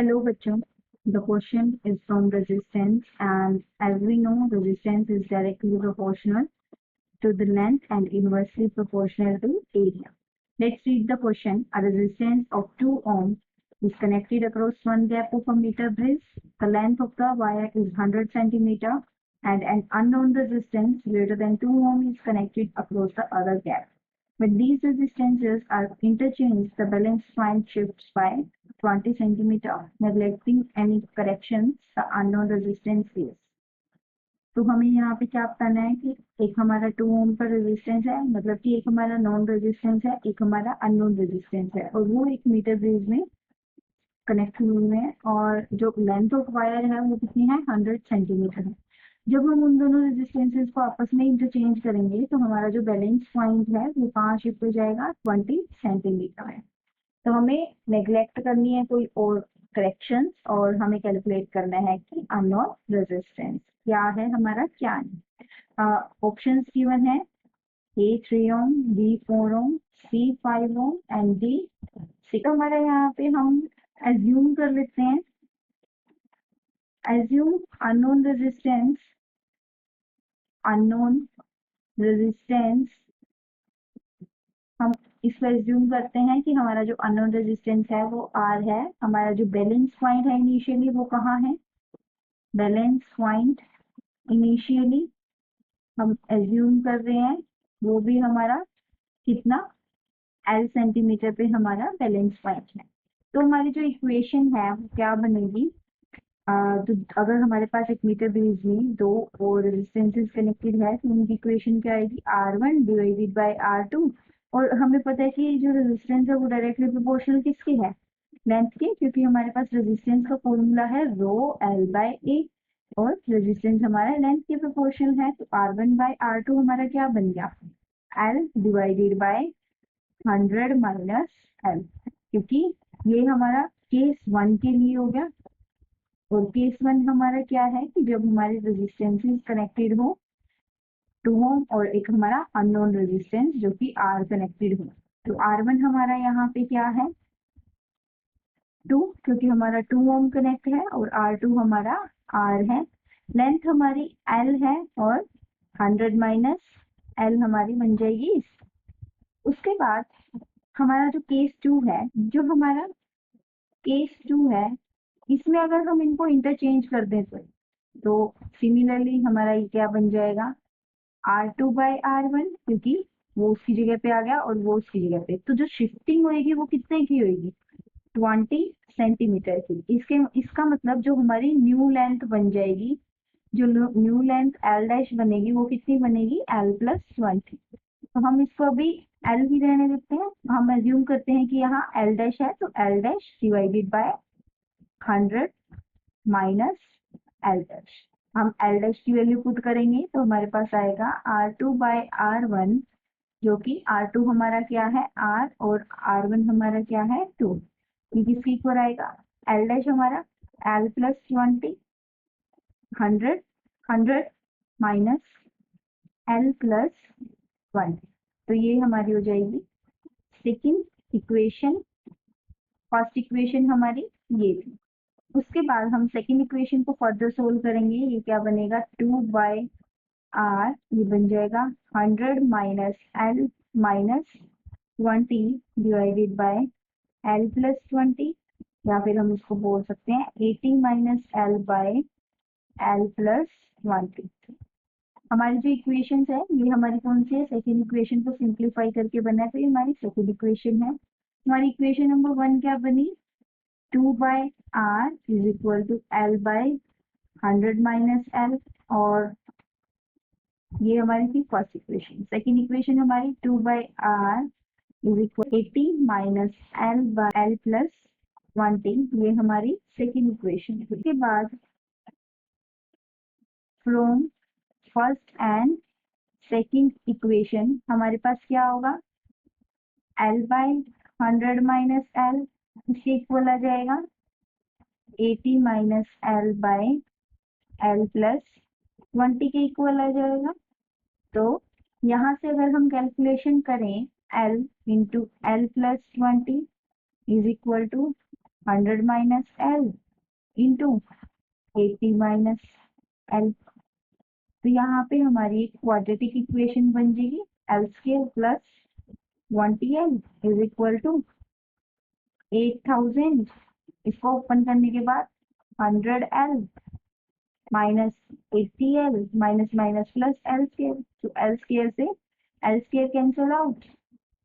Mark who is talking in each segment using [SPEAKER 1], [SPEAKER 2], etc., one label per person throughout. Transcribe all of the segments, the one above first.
[SPEAKER 1] Hello bachon, the question is from resistance, and as we know resistance is directly proportional to the length and inversely proportional to area. Let's read the question. A resistance of 2 ohms is connected across one gap of a meter bridge. The length of the wire is 100 centimeter and an unknown resistance greater than 2 ohm is connected across the other gap. When these resistances are interchanged, the balance point shifts by 20 centimeter. Neglecting any corrections, the unknown resistance is. तो हमें यहाँ पे क्या करना है कि एक हमारा 2 ओम का रेजिस्टेंस है, मतलब कि एक हमारा नॉन रेजिस्टेंस है, एक हमारा अननोन रेजिस्टेंस है और वो एक मीटर ब्रिज में कनेक्ट हुए हैं और जो लेंथ ऑफ वायर है वो कितनी है 100 सेंटीमीटर है। जब हम उन दोनों रेजिस्टेंसेस को आपस में इंटरचेंज करेंगे तो हमारा जो बैलेंस पॉइंट है वो कहाँ शिफ्ट हो जाएगा 20 सेंटीमीटर है। तो हमें नेग्लेक्ट करनी है कोई और करेक्शंस और हमें कैलकुलेट करना है कि अननोन रेजिस्टेंस क्या है हमारा क्या नहीं। ऑप्शंस गिवन है A 3 ohm, B 4 ohm, C 5 ohm and D 6। हमारे यहाँ पे हम एज्यूम कर लेते हैं, एज्यूम अननोन रेजिस्टेंस हम इसको एज्यूम करते हैं कि हमारा जो अननोन रेजिस्टेंस है वो R है। हमारा जो बैलेंस पॉइंट है इनिशियली वो कहाँ है, बैलेंस पॉइंट इनिशियली हम एज्यूम कर रहे हैं वो भी हमारा कितना L सेंटीमीटर पे हमारा बैलेंस पॉइंट है। तो हमारी जो इक्वेशन है वो क्या बनेगी, तो अगर हमारे पास एक मीटर ब्रिज में दो और रेजिस्टेंसेस कनेक्टेड है तो उनकी इक्वेशन क्या आएगी R1 डिवाइडेड बाय R2। और हमें पता है कि जो रेजिस्टेंस है वो डायरेक्टली प्रोपोर्शनल किसके है, लेंथ के, क्योंकि हमारे पास रेजिस्टेंस का फॉर्मूला है रो L बाय A और रेजिस्टेंस हमारा लेंथ के प्रोपोर्शनल है। तो R1 बाय R2 हमारा क्या बन गया L divided by 100 minus L, क्योंकि ये हमारा केस 1 के लिए हो गया और केस 1 हमारा क्या है कि जब हमारे रेजिस्टेंसेस कनेक्टेड हो 2 ओम और एक हमारा अननोन रेजिस्टेंस जो कि R कनेक्टेड हो। तो R1 हमारा यहाँ पे क्या है 2, क्योंकि हमारा 2 ओम कनेक्ट है और R2 हमारा R है। लेंथ हमारी L है और 100 माइनस L हमारी बन जाएगी। उसके बाद हमारा जो केस 2 है, जो हमारा केस 2 है इसमें अगर हम इनको इंटरचेंज कर दें तो सिमिलरली हमारा ये क्या बन जाएगा R2 बाय R1, क्योंकि वो उसकी जगह पे आ गया और वो उसकी जगह पे। तो जो शिफ्टिंग होएगी वो कितने की होएगी 20 सेंटीमीटर की। इसका मतलब जो हमारी न्यू लेंथ बन जाएगी, जो न्यू लेंथ L डैश बनेगी वो कितनी बनेगी L प्लस 20। तो हम इसको अभी L ही रहने देते हैं। हम एज्यूम करते हैं कि यहाँ L डैश है तो L dash divided by 100 minus L dash. हम L डैश की वैल्यू पुट करेंगे तो हमारे पास आएगा R2 बाय R1, जो कि R2 हमारा क्या है R और R1 हमारा क्या है 2। ये किसके इक्वल आएगा L डैश हमारा L plus 20, 100 minus L plus 20। तो ये हमारी हो जाएगी सेकेंड इक्वेशन। फर्स्ट इक्वेशन हमारी ये थी। उसके बाद हम सेकेंड इक्वेशन को फर्दर सोल्व करेंगे। ये क्या बनेगा 2 बाय R, ये बन जाएगा 100 minus L minus 20 divided by L plus 20, या फिर हम इसको बोल सकते हैं 80 minus L by L plus 20। हमारी जो इक्वेशन है ये हमारी कौन सी है, सेकेंड इक्वेशन को सिंप्लीफाई करके बना है तो ये हमारी सेकेंड इक्वेशन है। हमारी इक्वेशन नंबर 1 क्या बनी 2 by R is equal to L bye 100 minus L, और ये हमारी थी फर्स्ट इक्वेशन। सेकेंड इक्वेशन हमारी 2 by R is equal 80 minus L by L plus 20, ये हमारी सेकेंड इक्वेशन। उसके बाद from first and second equation हमारे पास क्या होगा L बाय 100 माइनस L, इसके इक्वल आ जाएगा 80 minus L by L plus 20 के इक्वल आ जाएगा। तो यहाँ से अगर हम कैलकुलेशन करें L into L plus 20 is equal to 100 minus L into 80 minus L. तो यहाँ पे हमारी एक क्वाड्रेटिक इक्वेशन बन जाएगी L square plus 1TL is equal to 8000। इसको ओपन करने के बाद 100L minus 80L minus minus plus L square. तो एल स्क्वायर से एल स्क्वायर कैंसिल आउट,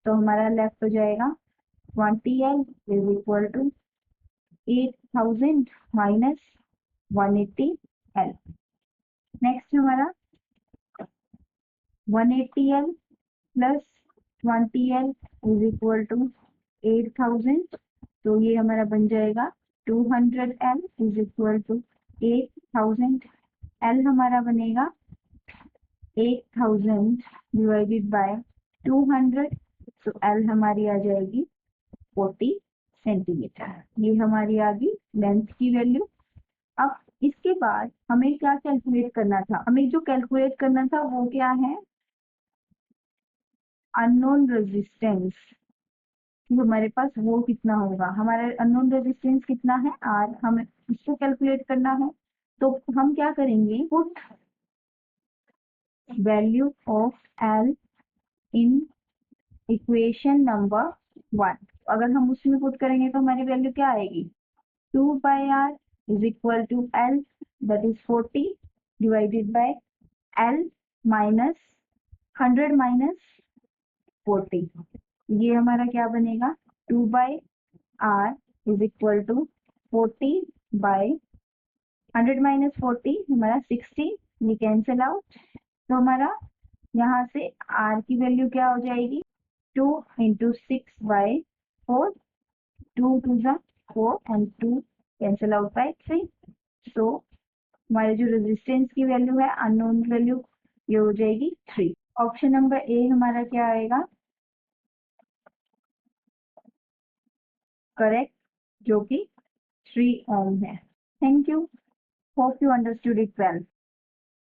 [SPEAKER 1] तो हमारा लेफ्ट हो जाएगा 20L is equal to 8000 minus 180L। Next हमारा 180L plus 20L is equal to 8000। तो ये हमारा बन जाएगा 200L is equal to 8000। L हमारा बनेगा 8000 डिवाइडेड बाय 200, तो L हमारी आ जाएगी 40 सेंटीमीटर। ये हमारी आ गई लेंथ की वैल्यू। अब इसके बाद हमें क्या कैलकुलेट करना था? हमें जो कैलकुलेट करना था वो क्या है? Unknown resistance. हमारे पास वो कितना होगा? हमारा अननोन रेजिस्टेंस कितना है? आर। हमें इसको कैलकुलेट करना है, तो हम क्या करेंगे? Put value of L in equation number 1। अगर हम उसमें पुट करेंगे तो हमारी वैल्यू क्या आएगी? 2/r is equal to L, that is 40 divided by L minus 100 minus 40। ये हमारा क्या बनेगा? 2/r is equal to 40 by 100 minus 40 हमारा 60, ये कैंसिल आउट। तो हमारा यहाँ से r की वैल्यू क्या हो जाएगी? 2 इंटू 6/4, 2 टू ज़ा 4 एंड 2 कैंसिल आउट बाय 3। तो हमारे जो रेजिस्टेंस की वैल्यू है अननोन वैल्यू, ये हो जाएगी 3। ऑप्शन नंबर ए हमारा क्या आएगा? करेक्ट, जो कि 3 ओम है। Thank you, hope you understood it well.